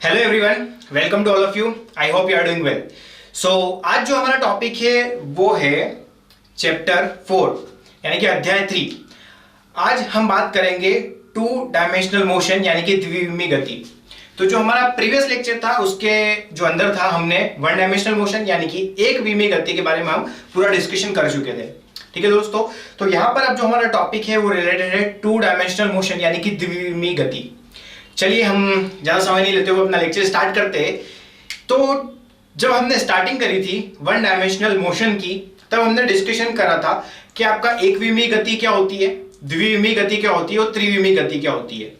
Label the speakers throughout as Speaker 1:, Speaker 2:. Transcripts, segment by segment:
Speaker 1: Hello everyone, welcome to all of you. I hope you are doing well. So आज जो हमारा topic है वो है चैप्टर 4 यानी कि अध्याय 3। आज हम बात करेंगे टू डायमेंशनल मोशन यानी कि द्विविमीय गति। तो जो हमारा प्रीवियस लेक्चर था उसके जो अंदर था हमने वन डायमेंशनल मोशन यानी कि एक विमीय गति के बारे में हम पूरा डिस्कशन कर चुके थे। ठीक है दोस्तों, तो यहां पर अब जो हमारा टॉपिक है वो रिलेटेड है टू डायमेंशनल मोशन यानी कि द्विविमीय गति। चलिए हम ज्यादा समय नहीं लेते हुए अपना लेक्चर स्टार्ट करते हैं। तो जब हमने स्टार्टिंग करी थी वन डायमेंशनल मोशन की, तब हमने डिस्कशन करा था कि आपका एक विमीय गति क्या होती है, द्विविमीय गति क्या होती है और त्रिविमीय गति क्या होती है।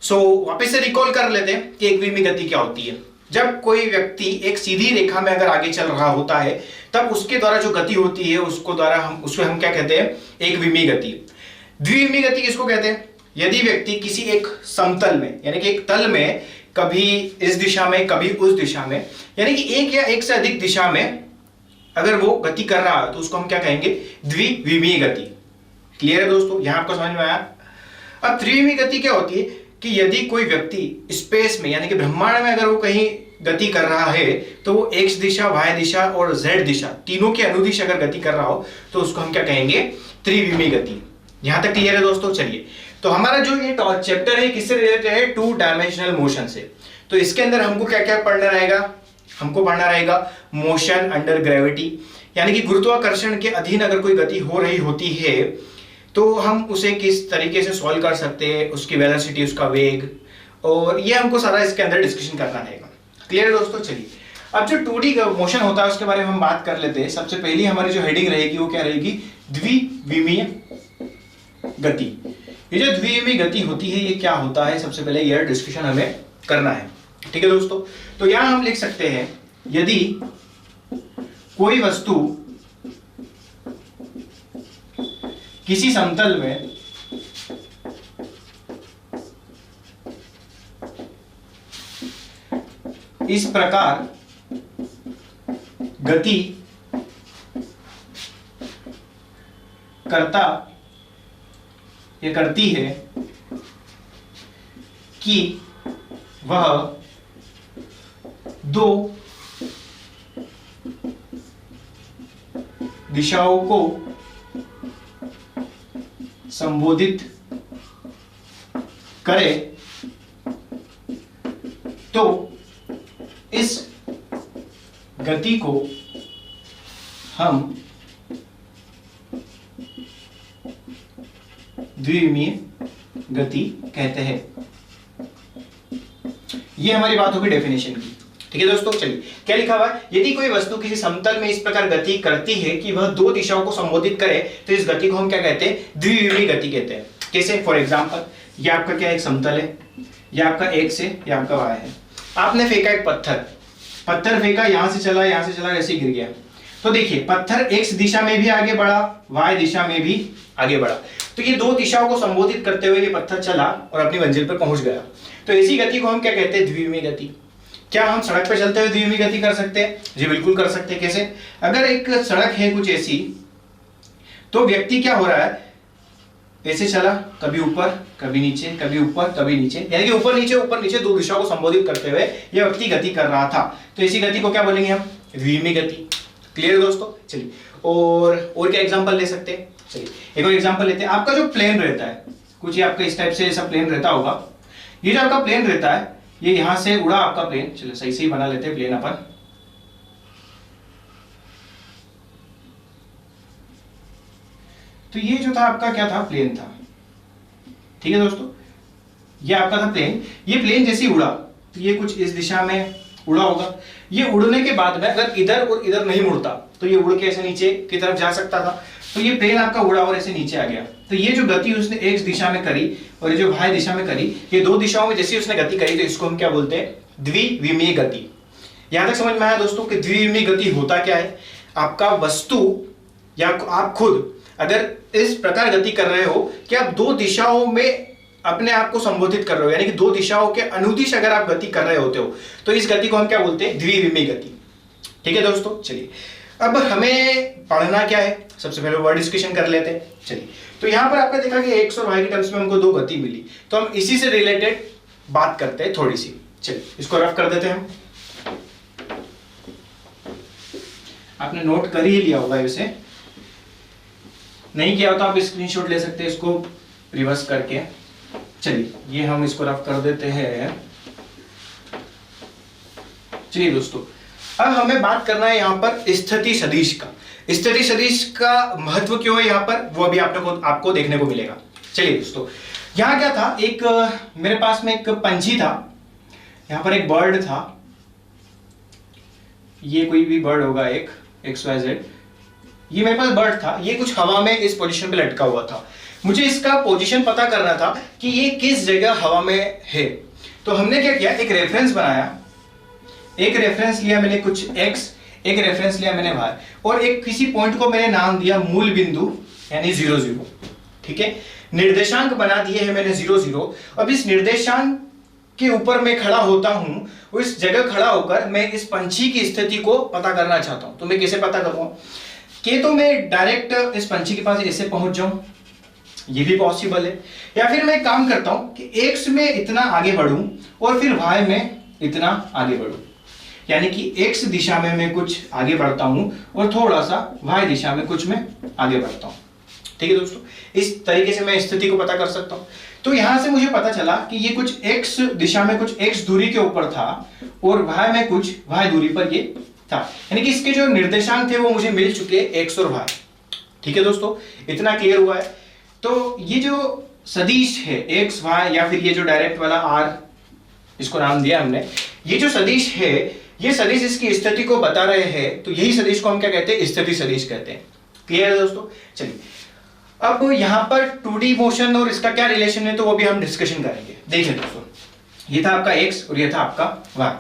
Speaker 1: सो वापस से रिकॉल कर लेते हैं कि एक विमीय गति क्या होती है। जब कोई व्यक्ति एक सीधी रेखा में अगर आगे चल रहा होता है तब उसके द्वारा जो गति होती है उसको हम क्या कहते हैं, एक विमीय गति। द्विविमीय गति किसको कहते हैं? यदि व्यक्ति किसी एक समतल में यानी कि एक तल में कभी इस दिशा में कभी उस दिशा में यानी कि एक या एक से अधिक दिशा में अगर वो गति कर रहा है तो उसको हम क्या कहेंगे, द्विविमीय गति। क्लियर है दोस्तों, यहां आपको समझ में आया। अब त्रिविमीय गति क्या होती है कि यदि कोई व्यक्ति स्पेस में यानी कि ब्रह्मांड में अगर वो कहीं गति कर रहा है तो वो एक्स दिशा, वाई दिशा और जेड दिशा तीनों के अनुदिश अगर गति कर रहा हो तो उसको हम क्या कहेंगे, त्रिविमीय गति। यहां तक क्लियर है दोस्तों। चलिए, तो हमारा जो ये चैप्टर है किससे रिलेटेड है, टू डायमेंशनल मोशन से। तो इसके अंदर हमको क्या क्या पढ़ना रहेगा, हमको पढ़ना रहेगा मोशन अंडर ग्रेविटी यानी कि गुरुत्वाकर्षण के अधीन अगर कोई गति हो रही होती है तो हम उसे किस तरीके से सॉल्व कर सकते हैं, उसकी वेलोसिटी, उसका वेग, और ये हमको सारा इसके अंदर डिस्कशन करना रहेगा। क्लियर है दोस्तों। चलिए, अब जो 2D मोशन होता है उसके बारे में हम बात कर लेते हैं। सबसे पहली हमारी जो हेडिंग रहेगी वो क्या रहेगी, द्विविमीय गति। ये जो द्विविमीय गति होती है ये क्या होता है, सबसे पहले यह डिस्कशन हमें करना है। ठीक है दोस्तों, तो यहां हम लिख सकते हैं, यदि कोई वस्तु किसी समतल में इस प्रकार गति करती है कि वह दो दिशाओं को संबोधित करे तो इस गति को हम द्विविमीय गति कहते हैं। ये हमारी बात होगी डेफिनेशन की। ठीक है दोस्तों, चलिए क्या लिखा हुआ है, यदि कोई वस्तु किसी समतल में इस प्रकार गति करती है कि वह दो दिशाओं को संबोधित करे तो इस गति को हम क्या कहते हैं, द्विविमीय गति कहते हैं। कैसे? फॉर एग्जांपल, ये आपका क्या एक समतल है, ये आपका एक्स है, ये आपका वाई है। आपने फेंका एक पत्थर फेंका, यहां से चला ऐसे गिर गया। तो देखिए पत्थर एक्स दिशा में भी आगे बढ़ा, वाई दिशा में भी आगे बढ़ा, तो ये दो दिशाओं को संबोधित करते हुए ये पत्थर चला और अपनी मंजिल पर पहुंच गया। तो इसी गति को हम क्या कहते हैं, द्विविमीय गति। क्या हम सड़क पर चलते हुए द्विविमीय गति कर सकते हैं? जी बिल्कुल कर सकते हैं। कैसे? अगर एक सड़क है कुछ ऐसी, तो व्यक्ति क्या हो रहा है, ऐसे चला, कभी ऊपर कभी नीचे, कभी ऊपर कभी नीचे, यानी कि ऊपर नीचे दो दिशाओं को संबोधित करते हुए यह व्यक्ति गति कर रहा था। तो इसी गति को क्या बोलेंगे हम, द्विविमीय गति। क्लियर दोस्तों। चलिए, और क्या एग्जांपल ले सकते हैं? चलिए एक और एग्जांपल लेते हैं। आपका जो प्लेन रहता है, कुछ ये आपका इस टाइप से ऐसा प्लेन रहता होगा। ये जो आपका प्लेन रहता है, ये यहां से उड़ा आपका प्लेन, चलो सही से ही बना लेते हैं प्लेन अपन। तो ये जो था आपका क्या था, प्लेन था। ठीक है दोस्तों, ये आपका था प्लेन। ये प्लेन जैसे ही उड़ा तो ये कुछ इस दिशा में उड़ा होगा। ये उड़ने के बाद में अगर इधर और इधर नहीं मुड़ता तो ये उड़ के ऐसे नीचे की तरफ जा सकता था। तो ये प्लेन आपका उड़ा और ऐसे नीचे आ गया। तो ये जो गति उसने एक्स दिशा में करी और ये जो वाई दिशा में करी, ये दो दिशाओं में जैसी उसने गति करी, तो इसको हम क्या बोलते हैं, द्विविमीय गति। यहां तक समझ में आया दोस्तों कि द्विविमीय गति होता क्या है। आपका वस्तु या आप खुद अगर इस प्रकार गति कर रहे हो कि आप दो दिशाओं में अपने आप को संबोधित कर रहे हो, यानी कि दो दिशाओं के अनुदिश अगर आप गति कर रहे होते हो तो इस गति को हम क्या बोलते हैं, द्विविमीय गति। ठीक है दोस्तों। चलिए अब हमें पढ़ना क्या है, सबसे पहले वर्ड डिस्कशन कर लेते हैं। चलिए, तो यहां पर आपने देखा कि एक्स और वाई के टर्म्स में हमको दो गति मिली, तो हम इसी से रिलेटेड बात करते हैं थोड़ी सी। चलिए इसको रफ कर देते हैं हम। आपने नोट कर ही लिया होगा इसे, नहीं किया हो तो आप स्क्रीनशॉट ले सकते हैं इसको रिवर्स करके। चलिए ये हम इसको रफ कर देते हैं। चलिए दोस्तों, अब हमें बात करना है यहाँ पर स्थिति सदिश का। स्थिति सदिश का महत्व क्यों है यहाँ पर, वो अभी आपको देखने को मिलेगा। चलिए दोस्तों, यहाँ क्या था, एक मेरे पास में एक पंछी था, यहाँ पर एक बर्ड था, ये कोई भी बर्ड होगा, एक XYZ, ये मेरे पास बर्ड था, ये कुछ हवा में इस पोजीशन पे लटका हुआ था। मुझे इसका पोजीशन पता करना था कि ये किस जगह हवा में है। तो हमने क्या किया, एक रेफरेंस बनाया, एक रेफरेंस लिया मैंने कुछ x, एक रेफरेंस लिया मैंने y, और एक किसी पॉइंट को मैंने नाम दिया मूल बिंदु यानी 0 0। ठीक है, निर्देशांक बना दिए हैं मैंने 0 0। अब इस निर्देशांक के ऊपर मैं खड़ा होता हूं, उस जगह खड़ा होकर मैं इस पंछी की स्थिति को पता करना चाहता हूं। तो मैं कैसे पता करूंगा कि तो मैं डायरेक्ट इस पंछी के पास ऐसे पहुंच जाऊं, ये भी पॉसिबल है, या फिर मैं काम करता हूं कि x में इतना आगे बढ़ूं और फिर y में इतना आगे बढ़ूं, यानी कि x दिशा में मैं कुछ आगे बढ़ता हूं और थोड़ा सा y दिशा में कुछ मैं आगे बढ़ता हूं। ठीक है दोस्तों, इस तरीके से मैं स्थिति को पता कर सकता हूं। तो यहां से मुझे पता चला कि ये कुछ x दिशा में कुछ x दूरी के ऊपर था और y में कुछ y दूरी पर ये था, यानी कि इसके जो निर्देशांक थे वो मुझे मिल चुके x और y। ठीक है दोस्तों, इतना क्लियर हुआ है। तो ये जो सदिश है x y, या फिर ये जो डायरेक्ट वाला r, इसको नाम दिया हमने, ये जो सदिश है, ये सदिश इसकी स्थिति को बता रहे हैं, तो यही सदिश को हम क्या कहते हैं, स्थिति सदिश कहते हैं। क्लियर है दोस्तों। चलिए अब यहाँ पर 2D मोशन और इसका क्या रिलेशन है, तो वो भी हम डिस्कशन करेंगे। देखिए दोस्तों, ये था आपका x और ये था आपका y।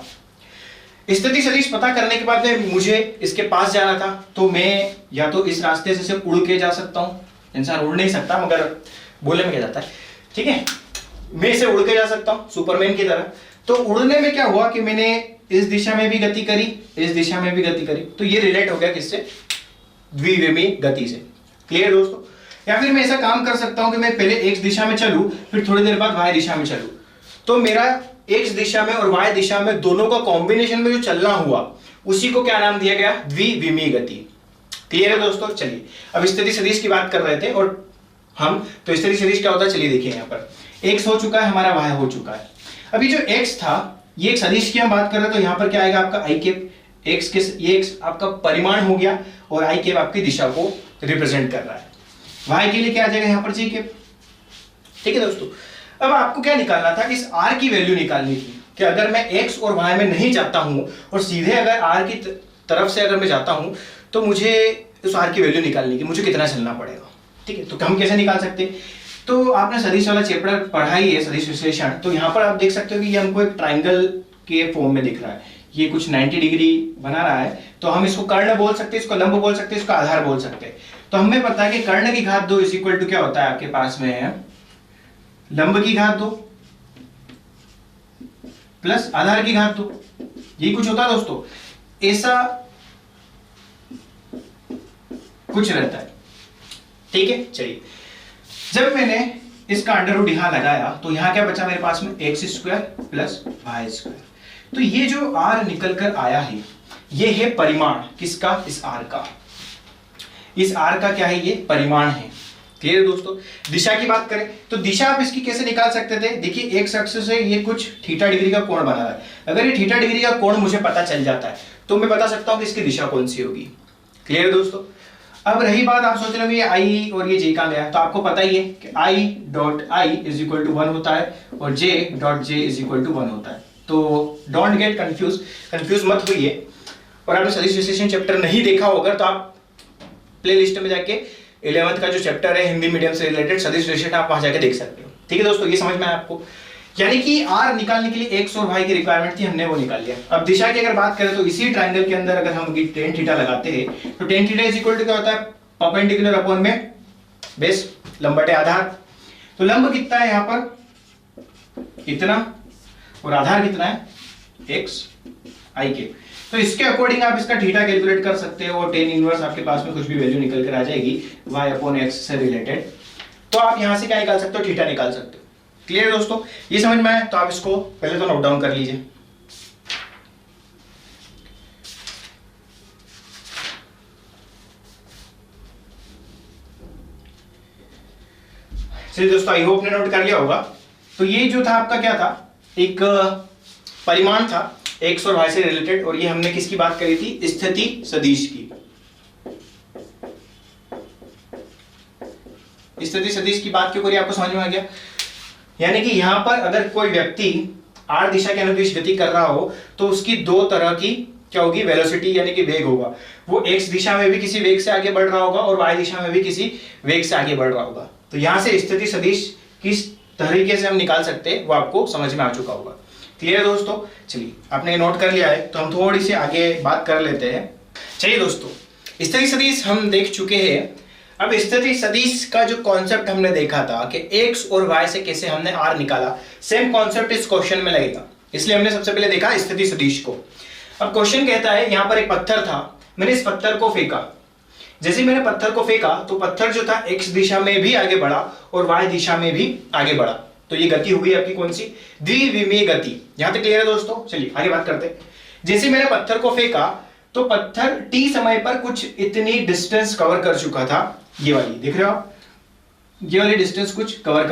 Speaker 1: स्थिति सदिश पता करने के बाद में मुझे इसके पास जाना था, तो मैं या तो इस रास्ते से उड़ के जा सकता हूँ, इंसान उड़ नहीं सकता मगर बोलने में क्या जाता है, ठीक है, मैं इसे उड़ के जा सकता हूँ सुपरमैन की तरह। तो उड़ने में क्या हुआ कि मैंने इस दिशा में भी गति करी, इस दिशा में भी गति करी, तो ये रिलेट हो गया किससे, द्विविमी गति से। क्लियर दोस्तों। या फिर मैं ऐसा काम कर सकता हूं कि मैं पहले x दिशा में चलूं, फिर थोड़ी देर बाद y दिशा में चलूं, तो मेरा x दिशा में और y दिशा में दोनों का कॉम्बिनेशन में जो चलना हुआ, उसी को क्या नाम दिया गया, द्विविमी गति। क्लियर है दोस्तों। चलिए अब स्थिति सदिश की बात कर रहे थे और हम, तो स्थिति सदिश क्या होता है, चलिए देखिए, यहाँ पर x हो चुका है हमारा, y हो चुका है। अभी जो x था, ये एक सदिश की हम बात कर रहे हैं, तो यहाँ पर क्या आएगा आपका i कैप, x के ये x आपका परिमाण हो गया और i कैप आपकी दिशा को रिप्रेजेंट कर रहा है। y के लिए क्या आ जाएगा यहाँ पर, j कैप। ठीक है दोस्तों, अब आपको क्या निकालना था, इस r की वैल्यू निकालनी थी कि अगर मैं x और y में नहीं जाता हूं और सीधे अगर r की तरफ से अगर मैं जाता हूं, तो मुझे उस r की वैल्यू निकालनी कि मुझे कितना चलना पड़ेगा। ठीक है, तो हम कैसे निकाल सकते हैं, तो आपने सदिश वाला चैप्टर पढ़ा ही है, सदिश विश्लेषण। तो यहाँ पर आप देख सकते हो कि ये हमको एक ट्राइंगल के फॉर्म में दिख रहा है, ये कुछ 90 डिग्री बना रहा है, तो हम इसको कर्ण बोल सकते हैं, इसको लंब बोल सकते हैं, इसको आधार बोल सकते हैं। तो हमें पता है कि कर्ण की घात 2 इज इक्वल टू क्या होता है, आपके पास में है लंब की घात 2 प्लस आधार की घात 2, ये कुछ होता है दोस्तों, ऐसा कुछ रहता है। ठीक है, चलिए जब मैंने इसका अंडर रूट यहां लगाया, तो यहां क्या बचा मेरे पास में, x square plus y square. तो ये जो r निकल कर आया है, ये है परिमाण किसका, इस r का, इस r का क्या है, ये परिमाण है। क्लियर दोस्तों। दिशा की बात करें तो दिशा आप इसकी कैसे निकाल सकते थे, देखिए एक्स अक्ष से ये कुछ थीटा डिग्री का कोण बना रहा है, अगर ये थीटा डिग्री का कोण मुझे पता चल जाता है, तो मैं बता सकता हूं कि इसकी दिशा कौन सी होगी। क्लियर दोस्तों। अब रही बात, आप सोच रहे हो ये आई और ये जे कहां गया, तो आपको पता ही है कि i dot i is equal to 1 होता है और j dot j is equal to 1 होता है। तो डोंट गेट कंफ्यूज मत होइए। और आपने सदिश विश्लेषण चैप्टर नहीं देखा होगा तो आप प्लेलिस्ट में जाके 11th का जो चैप्टर है हिंदी मीडियम से रिलेटेड सदिश विश्लेषण, आप वहां जाके देख सकते हो। ठीक है दोस्तों, ये समझ में आया आपको, यानी कि r निकालने के लिए x और y की रिक्वायरमेंट थी, हमने वो निकाल लिया। अब दिशा की अगर बात करें तो इसी ट्रायंगल के अंदर अगर हम tan थीटा लगाते हैं, तो tan theta is equal to क्या होता है, परपेंडिकुलर अपॉन में बेस, लंब बटे आधार। तो लंब कितना है यहाँ पर, इतना, और आधार कितना है, x i के। तो इसके अकॉर्डिंग आप इसका थीटा कैलकुलेट कर सकते हो और tan इनवर्स आपके पास में कुछ भी वैल्यू निकल कर आ जाएगी y अपॉन x से रिलेटेड। तो आप यहां से क्या निकाल सकते हो, थीटा निकाल सकते हो। क्लियर दोस्तों, ये समझ में आया, तो आप इसको पहले तो नोट डाउन कर लीजिए। चलिए दोस्तों, आई होप ने नोट कर लिया होगा। तो ये जो था आपका क्या था, एक परिमाण था x और y से रिलेटेड, और ये हमने किसकी बात करी थी, स्थिति सदिश की। स्थिति सदिश की बात क्यों करी, आपको समझ में आ गया। यानी कि यहां पर अगर कोई व्यक्ति r दिशा के अनुदिश गति कर रहा हो तो उसकी दो तरह की क्या होगी, वेलोसिटी यानी कि वेग होगा। वो x दिशा में भी किसी वेग से आगे बढ़ रहा होगा और y दिशा में भी किसी वेग से आगे बढ़ रहा होगा। तो यहां से स्थिति सदिश किस तरीके से हम निकाल सकते हैं वो आपको समझ में आ चुका होगा। क्लियर है दोस्तों। चलिए, आपने नोट कर लिया है तो हम थोड़ी सी आगे बात कर लेते हैं। चलिए दोस्तों, स्थिति सदिश हम देख चुके हैं। अब स्थिति सदिश का जो कॉन्सेप्ट हमने देखा था कि x और y से कैसे हमने r निकाला, सेम कॉन्सेप्ट इस क्वेश्चन में लगेगा। इसलिए हमने सबसे पहले देखा स्थिति सदिश को। अब क्वेश्चन कहता है, यहां पर एक पत्थर था, मैंने इस पत्थर को फेंका। जैसे मैंने पत्थर को फेंका तो पत्थर जो था x दिशा में भी आगे बढ़ा और y दिशा में भी आगे बढ़ा। तो ये गति हुई आपकी कौन सी, द्विविमीय गति। यहां तक क्लियर है दोस्तों। चलिए आगे बात करते हैं। जैसे मैंने पत्थर को फेंका तो पत्थर t समय पर कुछ इतनी डिस्टेंस कवर कर चुका था, ये वाली देख रहे हो आप, ये वाली डिस्टेंस कुछ कवर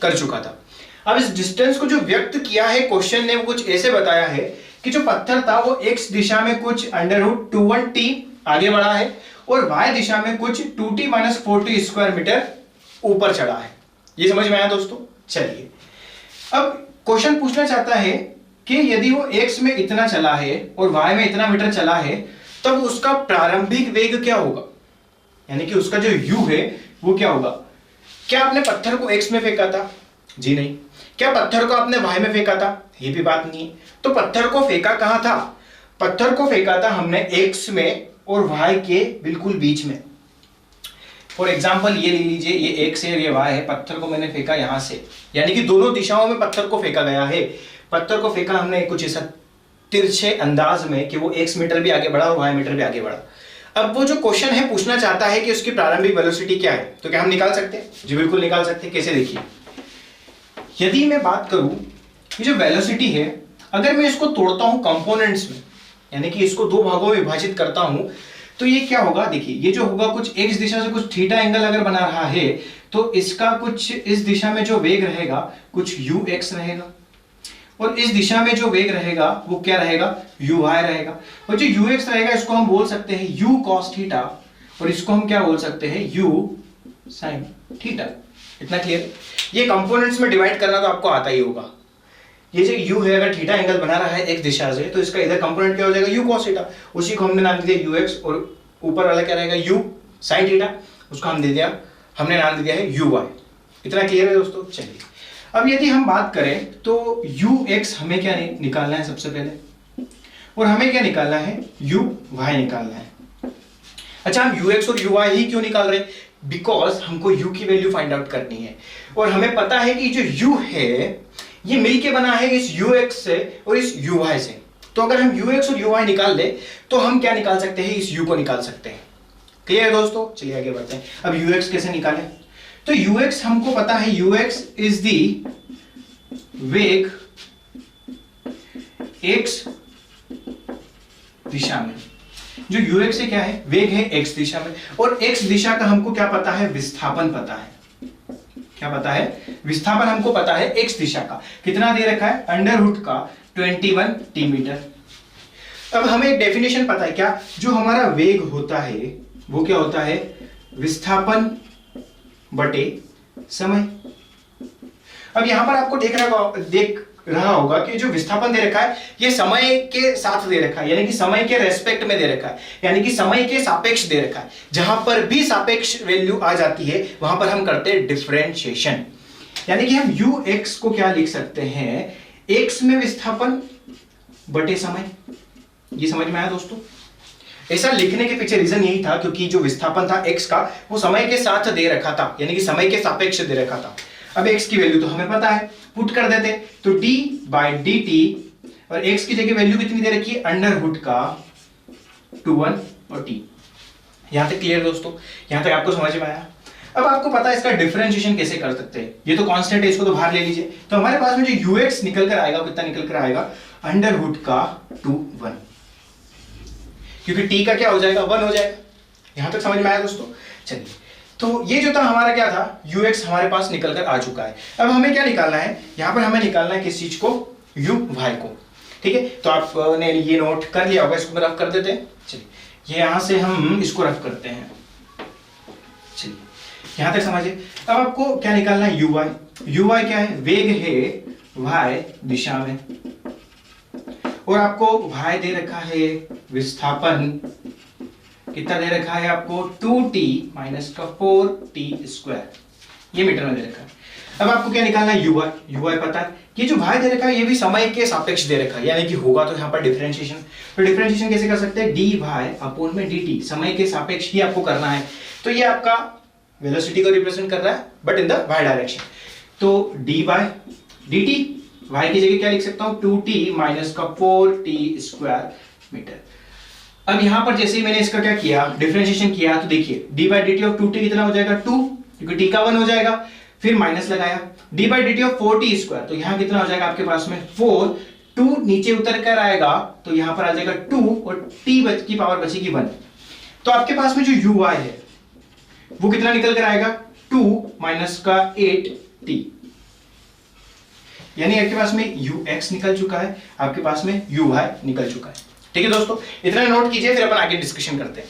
Speaker 1: कर चुका था। अब इस डिस्टेंस को जो व्यक्त किया है क्वेश्चन ने, वो कुछ ऐसे बताया है कि जो पत्थर था वो x दिशा में कुछ √2.1t आगे बढ़ा है और y दिशा में कुछ 2t - 4t स्क्वायर मीटर ऊपर चढ़ा है। ये समझ में आया दोस्तों। चलिए, अब क्वेश्चन पूछना चाहता है कि यदि वो x में इतना चला है और y में इतना मीटर चला है, तब उसका प्रारंभिक वेग क्या होगा, यानी कि उसका जो u है वो क्या होगा। क्या आपने पत्थर को x में फेंका था, जी नहीं। क्या पत्थर को आपने y में फेंका था, ये भी बात नहीं है। तो पत्थर को फेंका कहां था, पत्थर को फेंका था हमने x में और y के बिल्कुल बीच में। फॉर एग्जाम्पल ये ले लीजिए, ये x है और ये y है, पत्थर को मैंने फेंका यहां से, यानी कि दोनों दिशाओं में पत्थर को फेंका गया है। पत्थर को फेंका हमने कुछ ऐसा तिरछे अंदाज में कि वो x मीटर भी आगे बढ़ा और y मीटर भी आगे बढ़ा। अब वो जो क्वेश्चन है पूछना चाहता है कि उसकी प्रारंभिक वेलोसिटी क्या है, तो क्या हम निकाल सकते हैं, जी बिल्कुल निकाल सकते हैं। कैसे, देखिए, यदि मैं बात करूं ये जो वेलोसिटी है, अगर मैं इसको तोड़ता हूं कंपोनेंट्स में, यानी कि इसको दो भागों में विभाजित करता हूं, तो ये क्या होगा, देखिए ये जो होगा कुछ x दिशा से कुछ थीटा एंगल अगर बना रहा है तो इसका कुछ इस दिशा में जो वेग रहेगा कुछ ux रहेगा और इस दिशा में जो वेग रहेगा वो क्या रहेगा, uy रहेगा। और जो ux रहेगा इसको हम बोल सकते हैं u cos थीटा और इसको हम क्या बोल सकते हैं, u sin थीटा। इतना क्लियर। ये कंपोनेंट्स में डिवाइड करना तो आपको आता ही होगा। ये जो u है, अगर थीटा एंगल बना रहा है एक दिशा से तो इसका इधर कंपोनेंट क्या हो जाएगा, u cos थीटा। उसी को हमने नाम दे दिया ux, और ऊपर वाला क्या रहेगा, u sin थीटा, उसको हमने नाम दे दिया है uy। इतना क्लियर है दोस्तों। चलिए, अब यदि हम बात करें तो ux हमें क्या निकालना है सबसे पहले, और हमें क्या निकालना है, uy निकालना है। अच्छा, हम ux और uy ही क्यों निकाल रहे हैं, बिकॉज हमको u की वैल्यू फाइंड आउट करनी है और हमें पता है कि जो u है ये मिलके बना है इस ux से और इस uy से। तो अगर हम ux और uy निकाल ले तो हम क्या निकाल सकते हैं, इस u को निकाल सकते हैं। क्लियर है दोस्तों। चलिए आगे बढ़ते हैं। अब ux कैसे निकालें, तो ux हमको पता है, ux इज दी वेग x दिशा में। जो ux है क्या है, वेग है x दिशा में, और x दिशा का हमको क्या पता है, विस्थापन पता है। क्या पता है, विस्थापन हमको पता है x दिशा का। कितना दे रखा है, √ का 21t मीटर। अब हमें एक डेफिनेशन पता है क्या, जो हमारा वेग होता है वो क्या होता है, विस्थापन बटे समय। अब यहां पर आपको देख रहा होगा कि जो विस्थापन दे रखा है ये समय के साथ दे रखा है, यानी कि समय के रेस्पेक्ट में दे रखा है, यानी कि समय के सापेक्ष दे रखा है। जहां पर भी सापेक्ष वैल्यू आ जाती है वहां पर हम करते हैं डिफरेंशिएशन, यानी कि हम ux को क्या लिख सकते हैं, x में विस्थापन बटे समय। ये समझ में आया दोस्तों। ऐसा लिखने के पीछे रीजन यही था क्योंकि जो विस्थापन था x का वो समय के साथ दे रखा था, यानी कि समय के सापेक्ष दे रखा था। अब x की वैल्यू तो हमें पता है, पुट कर देते, तो d/dt, और x की जगह वैल्यू कितनी दे रखी है, √ का 21 और t। यहां तक क्लियर दोस्तों, यहां तक आपको समझ में आया। अब आपको पता है इसका डिफरेंशिएशन कैसे कर सकते हैं, ये तो कांस्टेंट है, इसको तो बाहर ले लीजिए। तो हमारे पास में जो ux निकल कर आएगा, कितना निकल कर आएगा, √ का 21, क्योंकि t का क्या हो जाएगा, 1 हो जाएगा। यहां तक समझ में आया दोस्तों। चलिए तो ये जो था हमारा क्या था, ux हमारे पास निकल कर आ चुका है। अब हमें क्या निकालना है, यहां पर हमें निकालना है किस चीज को, uy को। ठीक है, तो आपने ये नोट कर लिया होगा, इसको रफ कर देते हैं। चलिए यहां से हम इसको रफ करते हैं। चलिए यहां तक समझिए। अब आपको क्या निकालना है, uy क्या है, वेग है y दिशा में, और आपको y दे रखा है विस्थापन कितना दे रखा है आपको, 2t माइनस का 4t स्क्वायर, ये मीटर में दे रखा है। अब आपको क्या निकालना है, uy पता है। ये जो y दे रखा है ये भी समय के सापेक्ष दे रखा है, यानी कि होगा तो यहाँ पर डिफरेंशिएशन। तो डिफरेंशिएशन कैसे कर सकते हैं, dy अपॉन में dt, समय के सापेक्ष ही आपको करना है। तो ये आपका वेलोसिटी को रिप्रेजेंट कर रहा है but in the y direction. तो dy dt, y की जगह क्या लिख सकता हूं, 2t माइनस का 4t स्क्वायर मीटर। अब यहां पर जैसे ही मैंने इसका क्या किया, डिफरेंशिएशन किया, तो देखिए dy by dt of 2t कितना हो जाएगा, 2, क्योंकि t का 1 हो जाएगा, फिर माइनस लगाया dy by dt of 4t square, तो यहां कितना हो जाएगा आपके पास में 4, 2 नीचे उतर कर आएगा तो यहां पर आ जाएगा 2 और t की पावर बचेगी 1। तो आपके पास में जो uy है वो कितना निकल कर आएगा, 2 माइनस का 8t, यानी आपके पास में ux निकल चुका है, आपके पास में uy निकल चुका है। ठीक है दोस्तों, इतना नोट कीजिए, फिर अपन आगे डिस्कशन करते हैं।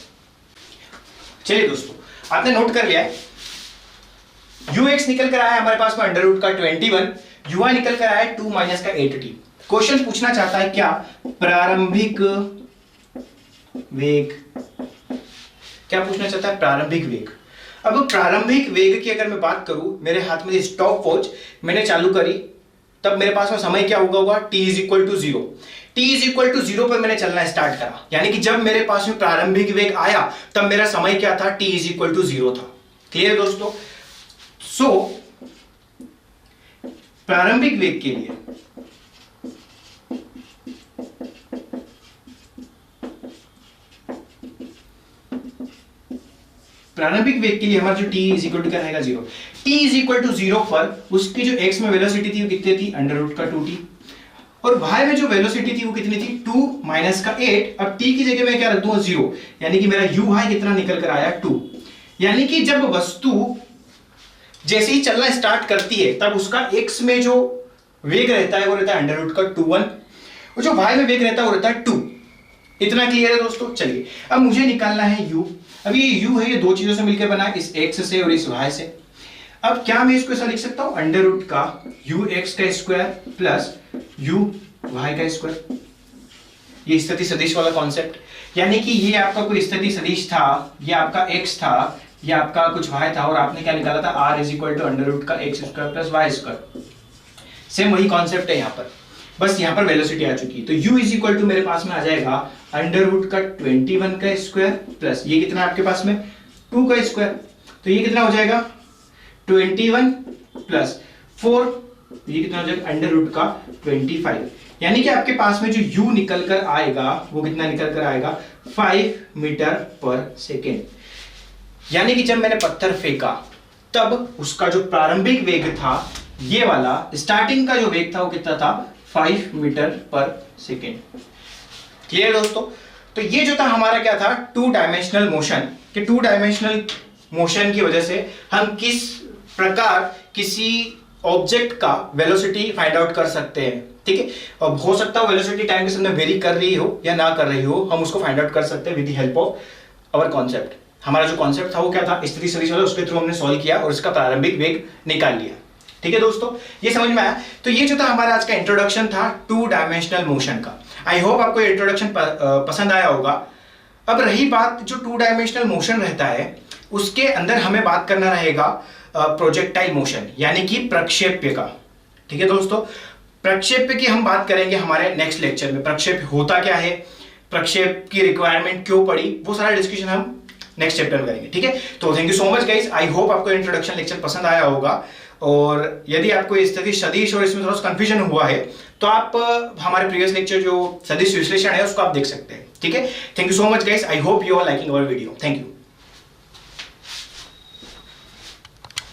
Speaker 1: चलिए दोस्तों, आपने नोट कर लिया है, ux निकल कर आया हमारे पास में अंडर रूट का 21, uy निकल कर आया 2 माइनस का 8t। क्वेश्चन पूछना चाहता है क्या, प्रारंभिक वेग, क्या पूछना चाहता है, प्रारंभिक वेग। अब प्रारंभिक वेग की अगर मैं बात करूं, मेरे हाथ में स्टॉप वॉच मैंने चालू करी, तब मेरे पास में समय क्या होगा, t is equal to 0। t is equal to 0 पर मैंने चलना स्टार्ट करा, यानी कि जब मेरे पास में प्रारंभिक वेग आया तब मेरा समय क्या था, t इज इक्वल टू 0 था। क्लियर है दोस्तों। सो प्रारंभिक वेग के लिए हमारा जो t इज इक्वल टू क्या रहेगा, 0। t इज इक्वल टू 0 पर उसकी जो x में वेलोसिटी थी वो कितनी थी, अंडर रूट का 2t, और y में जो वेलोसिटी थी वो कितनी थी, 2 माइनस का 8। अब t की जगह मैं क्या रख दूंगा, 0, यानी कि मेरा uy कितना निकल कर आया, 2। यानी कि जब वस्तु जैसे ही चलना स्टार्ट करती है तब उसका x में जो वेग रहता है वो रहता है अंडर रूट का 21, और जो y में वेग रहता है वो रहता है 2। इतना क्लियर है दोस्तों। चलिए अब मुझे निकालना है u। अब ये u है, ये दो चीजों से मिलकर बना है, इस x से और इस y से। अब क्या मैं इसको ऐसा लिख सकता हूं, अंडर रूट का ux का स्क्वायर प्लस uy का स्क्वायर, ये स्थिति सदिश वाला कॉन्सेप्ट। यानी कि ये आपका कोई स्थिति सदिश था, ये आपका x था, ये आपका कुछ y था, और आपने क्या निकाला था, r is equal to under root का x square plus y square. Same वही कॉन्सेप्ट है यहाँ पर, बस यहाँ पर वेलोसिटी आ चुकी है। तो u इज इक्वल टू मेरे पास में आ जाएगा अंडर रूट का 21 का स्क्वायर प्लस ये कितना आपके पास में 2 का स्क्वायर, तो ये कितना हो जाएगा 21 प्लस 4, ये कितना हो जाएगा अंडर रूट का 25। यानी कि आपके पास में जो u निकल कर आएगा वो कितना निकल कर आएगा, 5 मीटर पर सेकेंड। यानी कि जब मैंने पत्थर फेंका तब उसका जो प्रारंभिक वेग था, ये वाला स्टार्टिंग का जो वेग था वो कितना था, 5 मीटर पर सेकेंड। क्लियर दोस्तों। तो ये जो था हमारा क्या था, 2 डायमेंशनल मोशन, कि 2 डायमेंशनल मोशन की वजह से हम किस प्रकार किसी ऑब्जेक्ट का वेलोसिटी फाइंड आउट कर सकते हैं। ठीक है, अब हो सकता है वेलोसिटी टाइम के साथ में वेरी कर रही हो या ना कर रही हो, हम उसको फाइंड आउट कर सकते हैं with the help of our concept. हमारा जो कॉन्सेप्ट था वो क्या था, स्थिति सदिश वाला, उसके थ्रू हमने सॉल्व किया और इसका प्रारंभिक वेग निकाल लिया। ठीक है दोस्तों, ये समझ में आया। तो ये जो था हमारा आज का इंट्रोडक्शन था 2 डायमेंशनल मोशन का। आई होप आपको ये इंट्रोडक्शन पसंद आया होगा। अब रही बात जो 2 डायमेंशनल मोशन रहता है, उसके अंदर हमें बात करना रहेगा प्रोजेक्टाइल मोशन, यानी कि प्रक्षेप्य का। ठीक है दोस्तों, प्रक्षेप्य की हम बात करेंगे हमारे नेक्स्ट लेक्चर में। प्रक्षेप्य होता क्या है, प्रक्षेप की रिक्वायरमेंट क्यों पड़ी, वो सारा डिस्कशन हम नेक्स्ट चैप्टर में करेंगे। ठीक है, तो thank you so much guys. I hope आपको इंट्रोडक्शन लेक्चर पसंद आया होगा, और यदि आपको स्थिति सदिश और इसमें थोड़ा कंफ्यूजन हुआ है तो आप हमारे प्रीवियस लेक्चर जो सदिश विश्लेषण है उसको आप देख सकते हैं। ठीक है, thank you so much guys. I hope you are liking our video. Thank you.